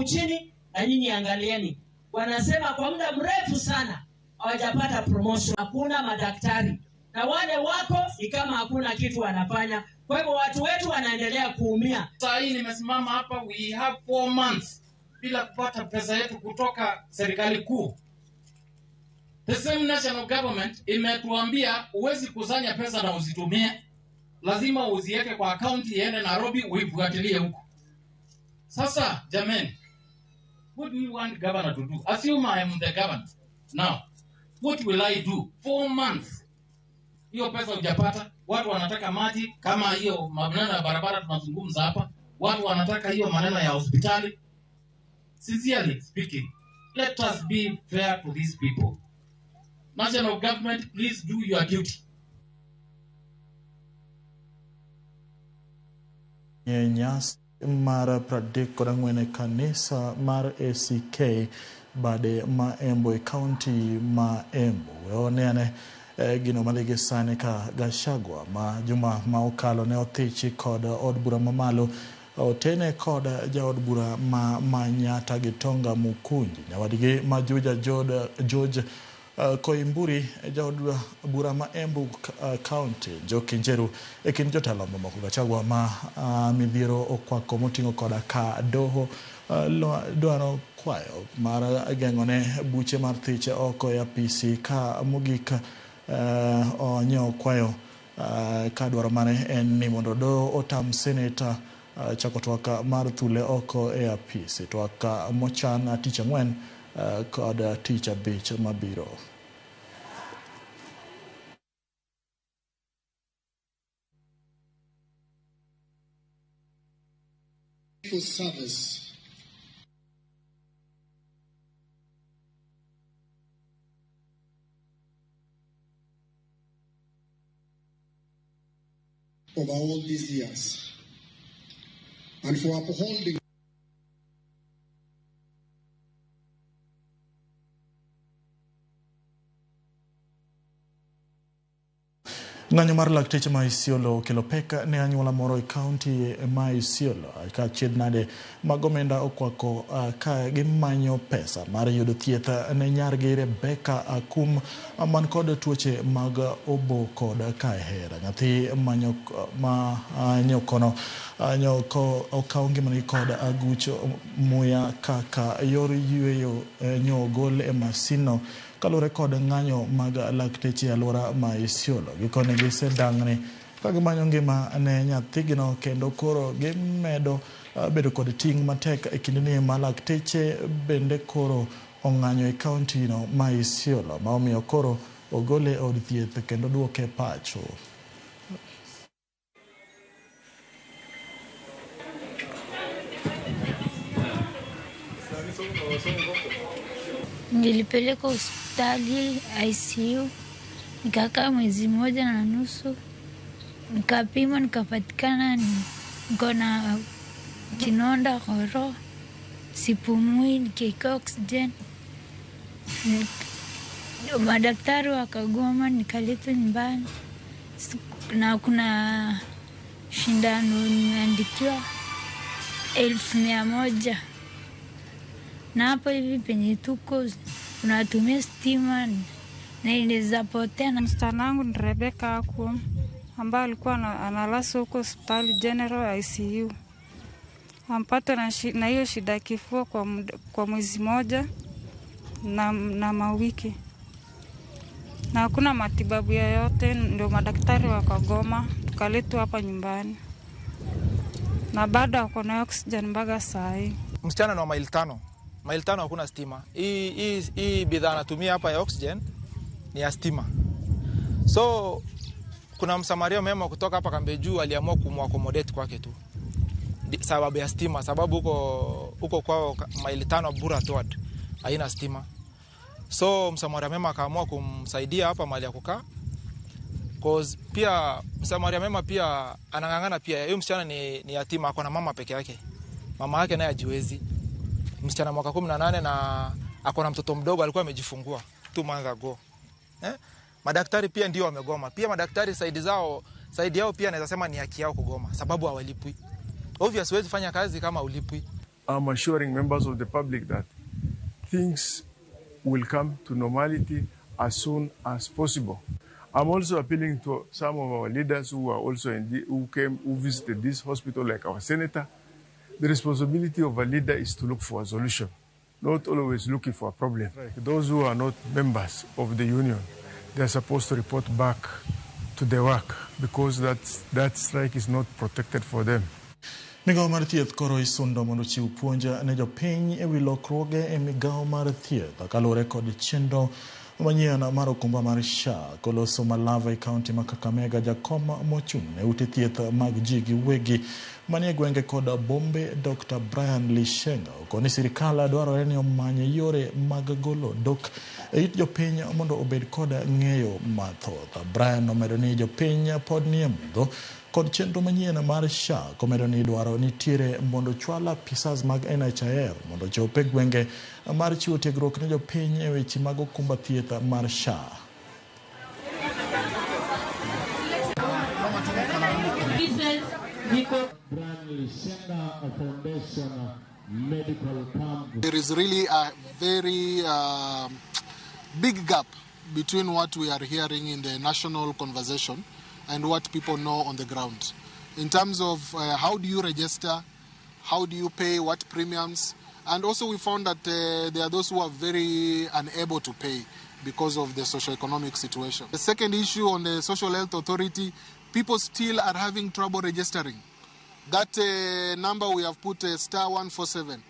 huku chini na nyinyi angalieni. Wanasema kwa muda mrefu sana hawajapata promotion. Hakuna madaktari. Na wale wako ni kama hakuna kitu wanafanya. Kwa hivyo watu wetu wanaendelea kuumia. Sasa hii nimesimama hapa, we have 4 months bila kupata pesa yetu kutoka serikali kuu. The same national government imetuambia uwezi kusanya pesa na uzitumie. Lazima uziweke kwa account iende Nairobi uifuatilie huko. Sasa jameni, what do you want governor to do? Assume I am the governor. Now, what will I do? 4 months. Hiyo pesa hujapata. Watu wanataka maji kama hiyo maneno ya barabara tunazungumza hapa. Watu wanataka hiyo maneno ya hospitali. Sincerely speaking, let us be fair to these people. National government, please do your duty. Nyas mar pradik korangwene kanisa mar ACK bade ma Embu County ma Embu. Weoneane gino malege sane ka Gachagua ma juma ma okalo ne othichi kod od bura mamalo otene kod jaod bura ma Manyata Gitonga Mukunji nyawadigi ma George Koimburi jaod bura ma Embu County Jokinjeru ekin jotelo mamoko Gachagua ma midhiero okwako motingo koda ka doho dwaro kwayo mar geng'one buche mar thiche oko ya PC ka mogik onyo kwayo ka dwaro mane en ni mondo do otam senator chako twaka mar thule oko e apisi twaka mochan tich ang'wen kod tich abich mabiro. Service over all these years, and for upholding Ng'anyo mar lakteche ma Isiolo kelo pek ne anyuola moro e county ma Isiolo ka chiednade magomenda okwako ka gimanyo pesa mar yudo thieth ne nyargi Rebecca Akum man kod tuoche mag obo kod kahera. Nyathi nyokono okaw ngimane kod agucho muya kaka yor yweyo nyogol e masino kalure kod ng'anyo mag lakteche alwora ma Isiolo. Gikone gisedang'ni ka gimanyo ngima ne nyathigino kendo koro gimedo bedo kod ting' matek e kindeni ma lakteche bende koro ong'anyo e county no ma Isiolo ma omiyo koro ogole od thieth kendo duoke pacho. Nilipeleka hospitali ICU, nikakaa mwezi 1.5, nikapimwa nikapatikana niko na kinonda koro, sipumui, nikiweka oxygen. Madaktari wakagoma, nikaletwa nyumbani na kuna shindano nimeandikiwa 1,100. Na hapo hivi penye tuko tunatumia stima na inaweza potea. Msichana wangu ni Rebecca Akum ambaye alikuwa analazwa huko hospitali General ICU. Ampata na hiyo shida ya kifua kwa mwezi 1 na mawiki. Na hakuna matibabu yoyote, ndio madaktari wakagoma, tukaletwa hapa nyumbani. Na baada wako na oxygen mpaka saa hii. Msichana na maili 5. Maili 5 hakuna stima. Hii bidhaa anatumia hapa ya oxygen ni ya stima. So kuna msamaria mema kutoka hapa Kambeju aliamua kumakomodate kwake tu. Sababu ya stima, sababu huko kwao maili 5 bura toad haina stima. So msamaria mema akaamua kumsaidia hapa mahali ya kukaa. Cause pia msamaria mema pia anang'ang'ana pia. Huyo msichana ni yatima, ako na mama peke yake. Mama yake naye hajiwezi. Msichana mwaka 18 na ako na mtoto mdogo alikuwa amejifungua 2 months ago. Madaktari pia ndio wamegoma. Pia madaktari saidi yao pia naweza sema ni haki yao kugoma sababu hawalipwi. Obviously huwezi fanya kazi kama ulipwi. I'm assuring members of the public that things will come to normality as soon as possible. I'm also appealing to some of our leaders who are also who visited this hospital, like our senator. The responsibility of a leader is to look for a solution, not always looking for a problem. Those who are not members of the union, they're supposed to report back to their work because that strike is not protected for them. Migao mar thieth koro isundo mondo chiw puonja ne jopiny ewi lokruoge e migao mar thieth kalure kod chenro manyien mar okumba mar SHA koloso Malava e kaunti ma Kakamega. Jakom mochung' ne ute thieth mag ji giwegi manie gwenge kod bombe Dr. Brian Lishenga okoni sirikal dwarore ni omany yore mag golo dok e it jopiny mondo obed kod ng'eyo mathoth. Brian omedo ni jopiny pod nie mudho kod chenro manyien mar SHA komedo ni dwaro nitiere mondo chwala pisas mag NHIF mondo chope gwenge mar chiwo tiegruok ne jopiny e weche mag okumba thieth mar SHA. There is really a very big gap between what we are hearing in the national conversation and what people know on the ground. In terms of how do you register, how do you pay, what premiums, and also we found that there are those who are very unable to pay because of the socio-economic situation. The second issue on the Social Health Authority, people still are having trouble registering. That number we have put *147.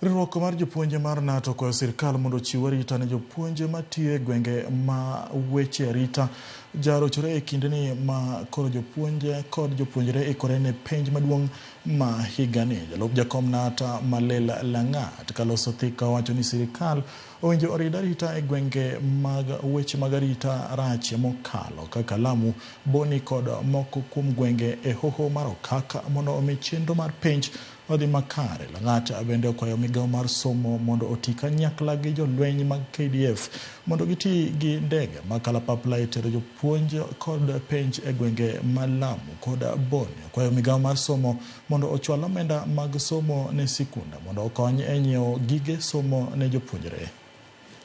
Riwruok mar jopuonje mar NATO kwayo sirkal mondo chiw arita ne jopuonje matiyo e gwenge ma weche arita jarochore e kindeni ma koro jopuonje kod jopuonjre ikore ne penj maduong' ma higani. Jalup jakom NATO Malela Langat kaloso thika wacho ni sirkal owinjo orid arita e gwenge mag weche mag arita rach mokalo kaka Lamu, Boni kod moko kuom gwenge e hoho mar Okaka mondo omi chenro mar penj odhi makare. Langat bende okwayo migao mar somo mondo oti kanyakla gi jolweny mag KDF mondo giti gi ndege ma kalapapla e tero jopuonj kod penj e gwenge ma Lamu kod Boni. Okwayo migao mar somo mondo ochwal omenda mag somo ne sikunda mondo okony e nyiewo gige somo ne jopuonjre.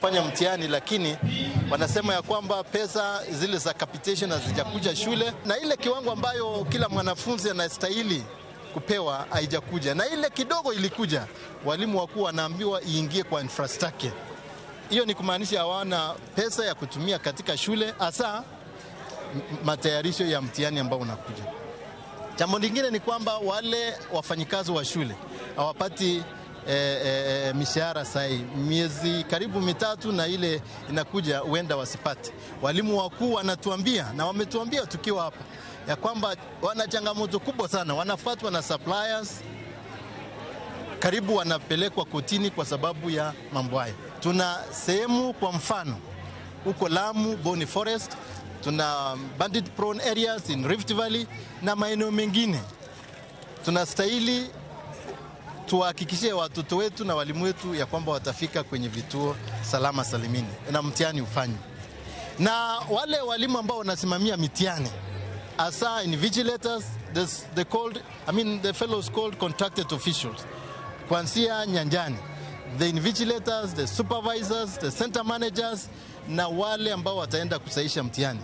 Fanya mtihani lakini wanasema ya kwamba pesa zile za capitation hazijakuja shule na ile kiwango ambayo kila mwanafunzi anastahili kupewa haijakuja, na ile kidogo ilikuja walimu wakuu wanaambiwa iingie kwa infrastructure. Hiyo ni kumaanisha hawana pesa ya kutumia katika shule, hasa matayarisho ya mtihani ambao unakuja. Jambo lingine ni kwamba wale wafanyikazi wa shule hawapati mishahara sahi. Miezi karibu mitatu na ile inakuja huenda wasipate. Walimu wakuu wanatuambia na wametuambia tukiwa hapa ya kwamba wana changamoto kubwa sana, wanafuatwa na suppliers, karibu wanapelekwa kotini kwa sababu ya mambo haya. Tuna sehemu kwa mfano huko Lamu, Boni Forest, tuna bandit prone areas in Rift Valley na maeneo mengine. Tunastahili tuhakikishie watoto wetu na walimu wetu ya kwamba watafika kwenye vituo salama salimini na mtihani ufanye. Na wale walimu ambao wanasimamia mitihani asa invigilators, the fellows called contracted officials, kuanzia nyanjani, the invigilators, the supervisors, the center managers na wale ambao wataenda kusahisha mtihani.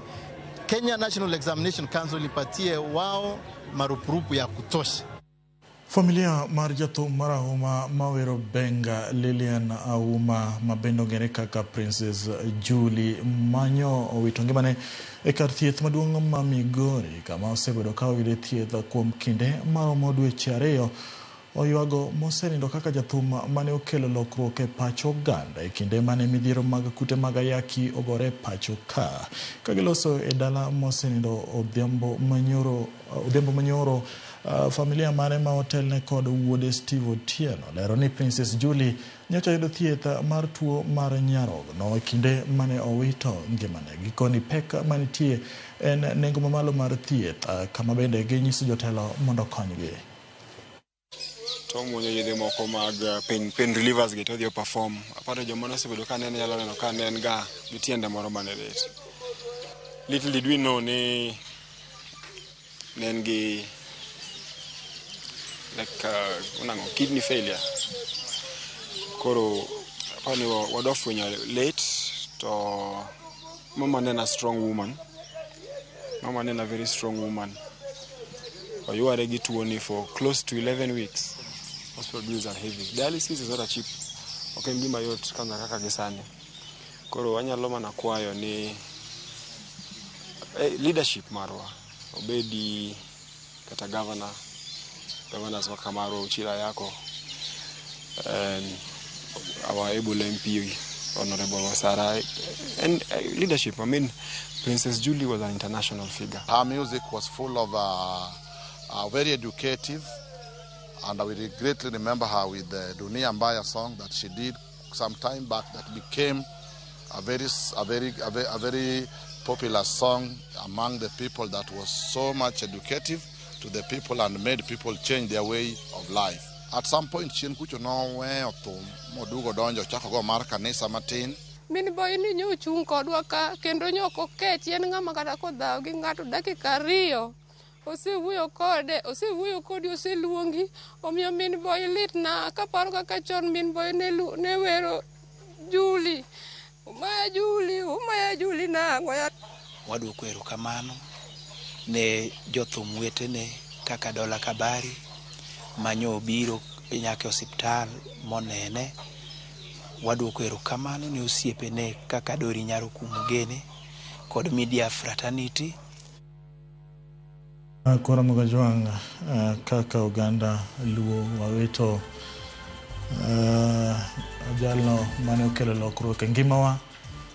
Kenya National Examination Council ipatie wao marupurupu ya kutosha. Familia mar jathum marahuma mawero Benga Lilian Auma mabendo ng'ere kaka Princess Julie manyo owito ngimane e kar thieth maduong' ma Migori kama osebedo ka oyudo thieth kuom kinde maromo dweche 2 oywago mosenindo kaka jathum mane okelo lokruok e pacho oganda e kinde mane midhiero mag kute mag ayaki ogore pacho ka giloso e dala mosenindo Odhiambo Manyoro. Familia mare ma hotel ne kod wuode Steve Otieno lero ni Princess Julie nyocha yudo thieth mar tuo mar nyarogno e kinde mane owito ngimane. Gikoni pek manitie en nengo mamalo mar thieth kama bende ginyiso jotelo mondo konygi. Tomo yedhe moko mag pain relievers gi to dhi perform. Aparo joma nosebedo ka nene yalo neno ka nen ga gitiende moro mane ret. Little did we know ni nen gi like kidney failure. Koro pani wadofwenyo late to mama nena strong woman. Mama nena very strong woman. You are ready to only for close to 11 weeks. Hospital bills are heavy. Dialysis is not cheap. Okay, ngima yote kama kaka gesani. Koro wanyaloma na kwayo ni leadership marwa. Obedi kata governors wa Kamaro Chila yako. And our able MP Honorable Wasara and leadership. I mean, Princess Julie was an international figure. Her music was full of very educative, and I will greatly remember her with the Dunia Mbaya song that she did some time back that became a very popular song among the people that was so much educative to the people and made people change their way of life. At some point, chien kucho no we otum modugo donjo chako go mar kanisa matin. Min boy ni nyo chung kodwa ka kendo nyoko ke chien ngama kata kodhaw gi ngato dakika 2. Osewuoyo kodi oseluongi omiyo min boy lit na kaparo kaka chon min boy ne wero Julie. Umaya Julie na ngoya. Waduoko erokamano ne jothum wetene kaka Dola Kabari manyo obiro nyaka hospital monene. Waduoko erokamano ne osiepene kaka Dori Nyaro Kumugene kod media fraternity. Kora Mogajwang kaka Uganda Luo Waweto jalno mane okelo lokruok e ngimawa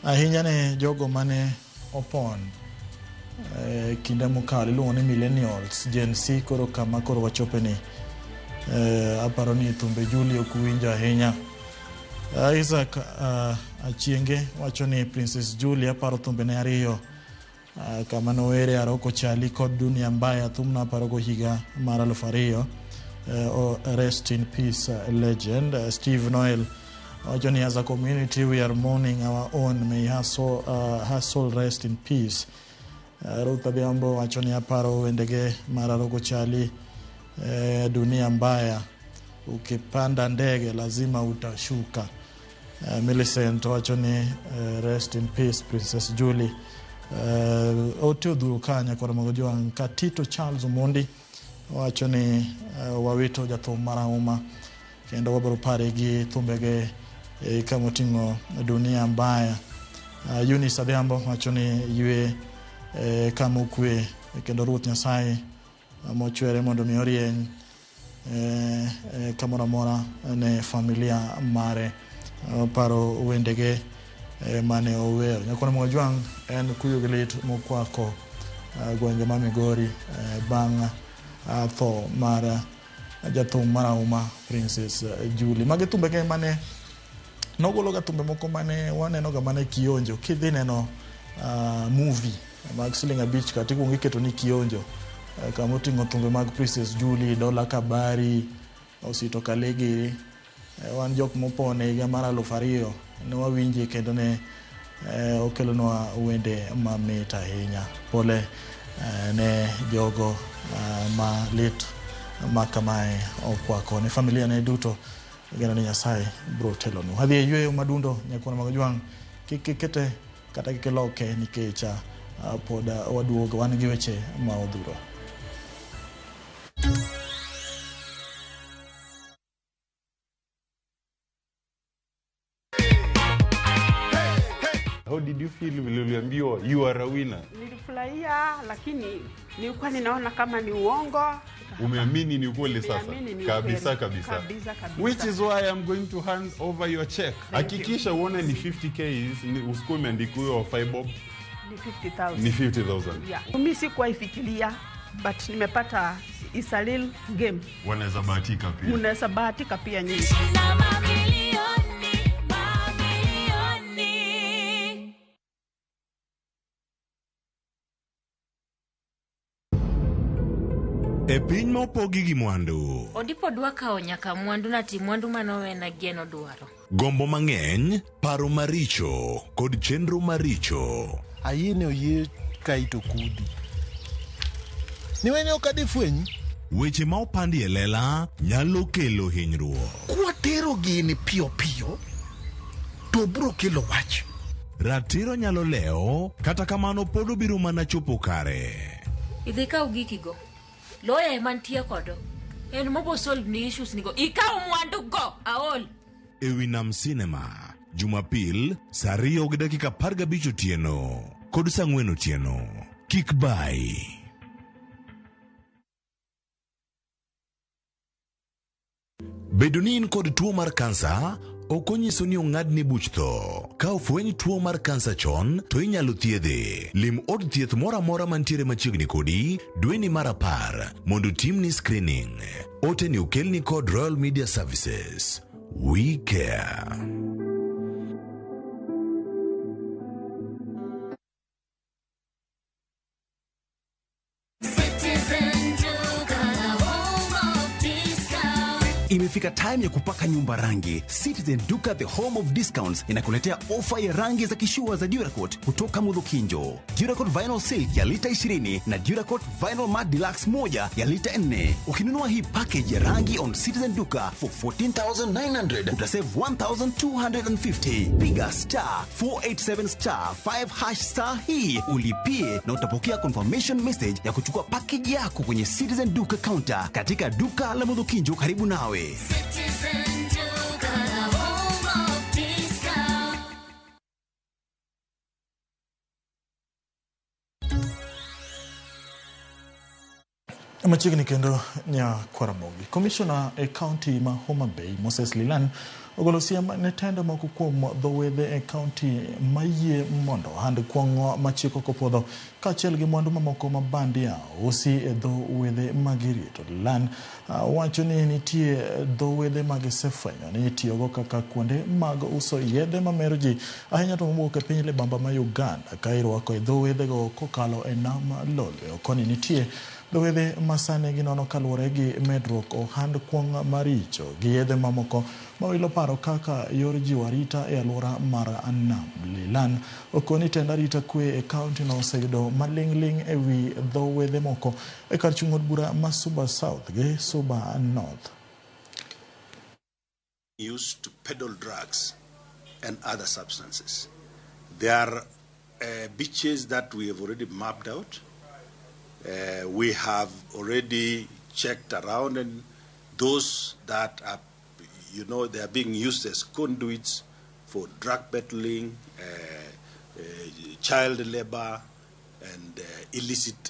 ahinya ne jogo mane opon kinde mokalo iluongo ni millennials Gen Z. Koro kama koro wachopeni aparo ni thumbe Julie okuwinjo ahinya. Isaac Achienge wacho ni Princess Julie aparo thumbe ne ariyo kama nowere Aroko Chali kod Dunia Mbaya thumna aparo go higa mar 2000. Rest in peace legend. Steve Noel wacho ni as a community we are mourning our own, may her soul rest in peace. Ruth Abiambo wacho ni aparo wendege mar Aroko Chali Dunia Mbaya ukipanda ndege lazima utashuka. Millicent wacho ni rest in peace Princess Julie. Oteo Durukanya Kora Mogajwang. Katito Charles Mondi wacho ni Waweto jathum marahuma kendo wabiro pare gi thumbege kamotingo Dunia Mbaya. Eunice Adhiambo wacho ni ywe kamukwe kendo Ruth Nyasaye mochwere mondo mi orieny kamora mora ne familia mare. Paro wendege mane oweyo. Nyakona Mogajwang en kuyo gilit mokwako gwenge ma Migori bang' tho mar jathum marahuma Princess Julie. Magi thumbege mane nogologa thumbe moko mane wanenoga mane kionjo. Kidhi neno movie mag siling 5 kata ikuongo iketo ni kionjo kamoting'o thumbe mag Princess Julie, Dola Kabari, Osito Kalegi. Wan jok mopone higa mar 2000 ne wawinje kendo ne okelonwa wende mamit ahinya. Pole ne jogo ma lit makamae okwako ne familia ne duto. Geno ni Nyasaye bro telonu. Hadhi yweyo madundo Nyakona Mogajwang kikete kata kikiloke nikech pod waduogo wan gi weche ma odhuro. How did you feel uliambiwa you are a winner? Nilifurahia lakini nilikuwa ninaona kama ni uongo. Umeamini ni ukweli sasa? Kabisa. Which is why I'm going to hand over your check. Hakikisha uone ni 50k usikuwe umeandikiwa 5 bob. Ni 50,000. Yeah. Mimi sikuwa ifikiria but nimepata isalil game. Wanaweza bahatika pia. Unaweza bahatika pia nyinyi. E piny ma opogi gi mwandu. Odipo dwa kawo nyaka mwandu na ti mwandu manowena geno dwaro. Gombo mang'eny, paro maricho, kod chenro maricho. Ayene oye kaito kudi. Niwene okadi fwenyi? weche ma opandi e lela nyalo kelo hinyruok. Kwatero gini piyo piyo to bro kelo wach. Ratiro nyalo leo, kata kamano pod obiro mana chopo kare. Idhi kaw gikigo. Loya mantie kodo. En mobo solve ni issues nigo. Ikaw mwandu go aol. Ewi Nam Cinema, Jumapil, saa 2:15 otieno, kod saa 4 otieno. Kik bai. Bedo ni in kod tuo mar kansa ok onyiso ni ong'adni buch tho. Ka ofweny tuo mar kansa chon, to inyalo thiedhe. Lim od thieth moro amora mantiere machiegni kodi dweni mar 10 mondo timni screening. Ote ni okelni kod Royal Media Services. We care. Imefika time ya kupaka nyumba rangi. Citizen Duka, the home of discounts, inakuletea ofa ya rangi za kishua za Duracoat kutoka Mudhokinjo. Duracoat Vinyl Silk ya lita 20 na Duracoat Vinyl Matte Deluxe 1 ya lita 4. Ukinunua hii package ya rangi on Citizen Duka for 14,900, utasave 1,250. Piga *487*5# hii ulipie na utapokea confirmation message ya kuchukua package yako kwenye Citizen Duka counter katika duka la Mudhokinjo karibu nawe. Citizen Duka, the home of discount. Machiegni kendo nya Ramogi. Commissioner e county ma Homa Bay, Moses Lilan, ogolo siem ne tendo moko kuom dhowedhe e county mayie mondo hand kuong'o machiko kopodho kaachiel gi mwandu mamoko ma bandia usi e dhowedhe magirito. Lilan wacho ni nitie dhowedhe magisefwenyo ni itiyogo kaka kuonde mag uso yedhe mamero ji ahinya to mowuok e piny libamba ma Uganda ka irwako e dhowedhego kokalo e nam Lolwe. Okoni nitie dhowedhe masane ginono kaluwore gi medruok ohand kuong' maricho gi yedhe mamoko mawilo paro kaka yor jiwo arita e alwora mar nam. Lilan okoni tend arita kwe e kaunti no oseyudo maling'ling e wi dhowedhe moko e kar chung' od bura ma Suba South gi Suba North. Used to peddle drugs and other substances. There are beaches that we have already mapped out. We have already checked around, and those that are, they are being used as conduits for drug peddling, child labor, and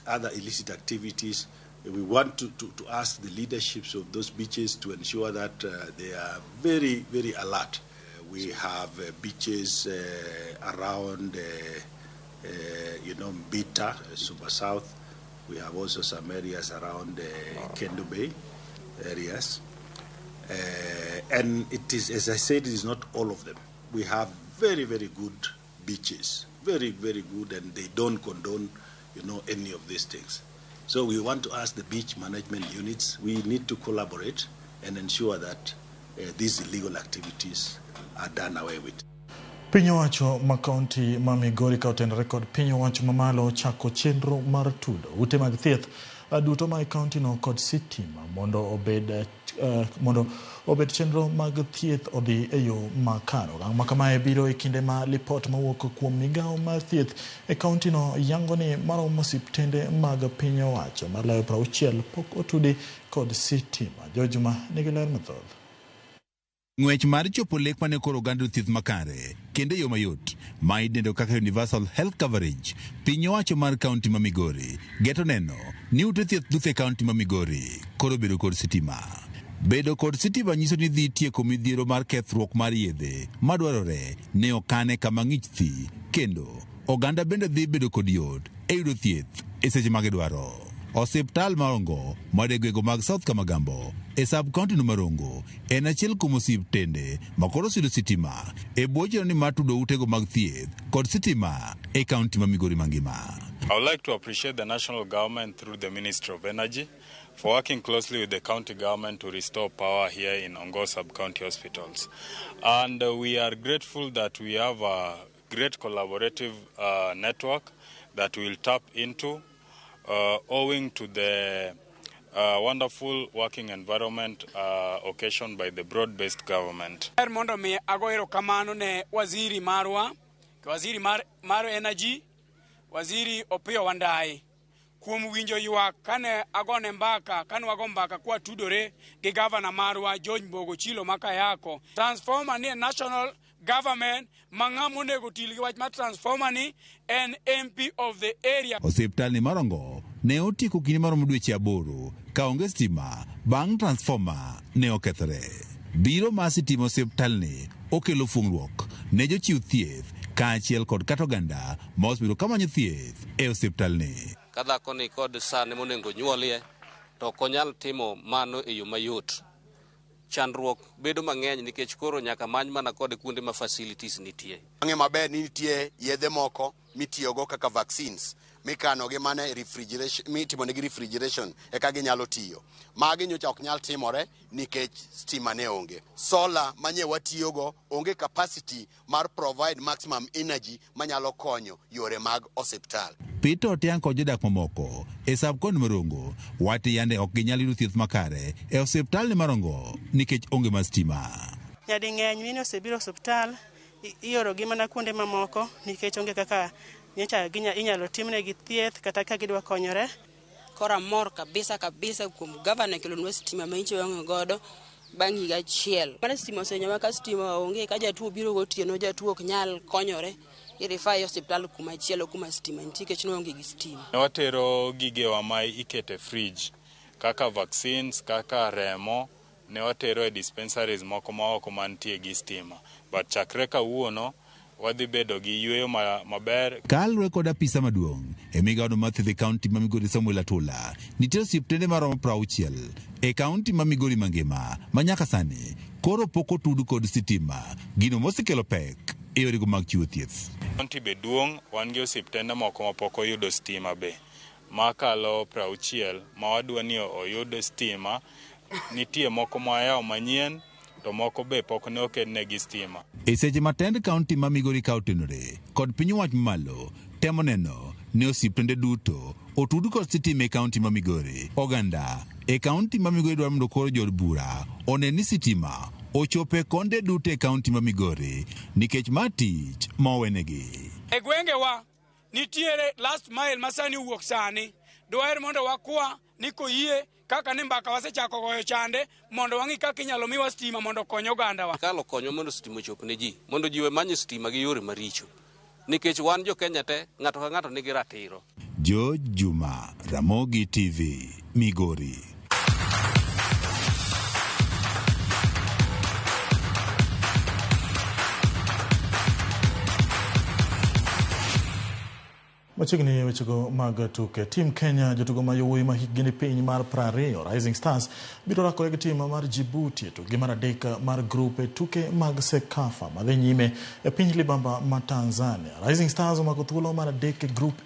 other illicit activities. We want to ask the leaderships of those beaches to ensure that they are very, very alert. We have beaches around, Mbita, Suba South. We have also some areas around Kendo Bay areas. And it is, as I said, it is not all of them. We have very, very good beaches, very, very good, and they don't condone, any of these things. So we want to ask the beach management units, we need to collaborate and ensure that these illegal activities are done away with. Piny owacho ma kaunti ma Migori ka otend rekod piny owacho mamalo chako chenro mar tudo ute mag thieth duto ma kaunti no kod sitima mondo obed chenro mag thieth odhi e yo makare. Ma kamae biro e kinde ma lipot mawuok kuom migawo mar thieth e kaunti no yango ni maromo osiptende mag piny owacho malayo 60 pok otudi kod sitima. Jojuma nigi ler mathoth. Ng'wech mar chopo lek mane koro oganda thieth makare kendo yo mayot ma idendo kaka universal health coverage. Piny owacho mar kaunti ma Migori geto neno ni ute thieth duto e kaunti ma Migori koro bedo kod sitima. Bedo kod sitima nyiso ni dhi tieko midhiero mar kethruok mar yedhe madwarore ne okane kama ng'ich thi, kendo oganda bende dhi bedo kod yot e yudo thieth e seche ma gidwaro. Osiptal Marongo madegwego mag South Kamagambo e sub-county no Marongo en achiel kuom osiptende makoro siro sitima e bwoche ni matudo utego mag thieth kod sitima e kaunti ma Migori mangima. I would like to appreciate the national government through the Ministry of Energy for working closely with the county government to restore power here in Ongo sub-county hospitals. And we are grateful that we have a great collaborative network that we'll tap into owing to the wonderful working environment occasioned by the broad-based government. Mondo mi agoero kamano ne waziri marwa, waziri mar energy, waziri Opiyo Wandayi. Kuom winjo ywak kane agone mbaka, kane wago mbaka kwa tudore gi governor marwa George Mbogo Chilo Makayako. Transformer ni national government mang'amo nego tilgi wach ma transformer ni en MP of the area. Osiptal ni Marongo ne otieko kinde maromo dweche 8 ka onge stima bang' transformer ne okethore. Biro mar sitima osiptal ni okelo fungruok ne jochiw thieth kaachiel kod kata oganda ma osebiro kamanyo thieth e osiptal ni. Kadhako ni kod sane monengo nyuolie to konyal timo mano e yo mayot. Chandruok bedo mang'eny nikech koro nyaka many mana kod kuonde ma facilities nitie. Ang'e maber ni nitie yedhe moko mitiyogo kaka vaccines mikano gi mana refrigeration, mitimo negi refrigeration eka ginyalo tiyo. Magi nyocha ok nyal timore nikech stima ne onge. Solar manye watiyogo onge capacity mar provide maximum energy manyalo konyo yore mag osiptal. Peter Otiang' kod jodak mamoko e sab-kond Marongo wati yande ok ginyal yudo thieth makare e osiptal ni Marongo nikech onge mar stima. Nyadi ng'eny mine osebiro osiptal iorogi mana kuonde mamoko nikech onge kaka nyocha inyalo timnegi thieth kata ka gidwa konyore. Kora mor kabisa kuom governor kelonwa stima ma inche wang'o godo bang' higa achiel. Mana stima osenyowa ka stima onge ka jatuo biro gotieno jatuo ok nyal konyore. Irifai hospital kuma chielo kuma stima nitie kech no onge gi stima. Watero gigewa ma ikete fridge kaka vaccines, kaka remo ne watero e dispensaries moko ma oko mantie gi stima. But chakre kawuono wadhi bedo gi yweyo maber. Kalure kod apisa maduong' e migawo mar thieth e kaunti ma Migori Samuel Atula nitie osiptende maromo 60 e kaunti ma Migori mangima ma nyaka sani koro pok otud kod sitima, gino mosekelo pek e yorego mag chiwo thieth. Kaunti be duong' wan gi osiptende moko ma pok oyudo stima be makalo 60 ma wadwa ni oyud stima. Nitie moko ma yawo Manyien to moko be pok ne okednegi stima. E seche matend kaunti ma Migori ka otenore kod piny wach malo temo neno ni osiptende duto otud kod sitima e kaunti ma Migori. Oganda e kaunti ma Migori dwaro mondo koro jod bura one ni sitima ochope konde duto e kaunti ma Migori nikech ma tich ma owenegi. E gwengewa nitiere last mile masani wuok sani. Dwaer mondo wakwa ni koyie kaka ni mbaka wasechako goyo chande mondo wang'i kaka inyalo miwa stima mondo konyo oganda wa. Kalo konyo mondo stima ochop ne ji, mondo ji we manyo stima gi yore maricho. Nikech wan jo Kenya te ng'ato ka ng'ato nigi ratiro. George Juma, Ramogi TV, Migori. Machiegni wechego mag tuke. Tim Kenya jotugo ma yowuoyi ma hikgi ni piny mar 20 Rising Stars biro rakore gi tim mar Djibouti e tuke mar adek mar grup e tuke mag Sekafa madhi nyime e piny libamba ma Tanzania. Rising Stars omako thuolo mar adek e grup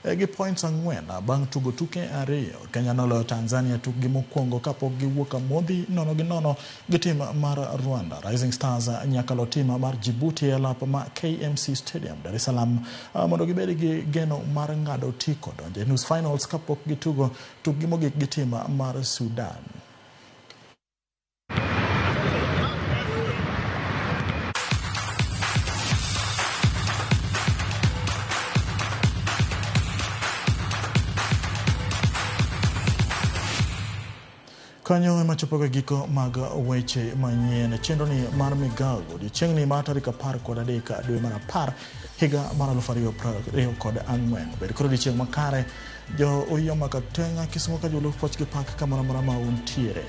A gi points 4 bang' tugo tuke 2. Kenya noloyo Tanzania tukgi mokwongo kapok giwuok amodhi 0-0 gi tim mar Rwanda. Rising Stars nyaka lo tim mar Djibouti e lap ma KMC Stadium Dar es Salaam mondo gibed gi geno mar ng'ado tiko donje nus finals kapok gitugo tukgi mogik gi tim mar Sudan. Kanyo ema chopo giko mag weche manyien chenro ni mar migago odiechieng' ni mar tarik 13 dwe mar 10 higa mar 2024. Bed koro odiechieng' makare jo oyoma ka tenga Kisumu ka jolup poch gi pak kamoro ma untiere.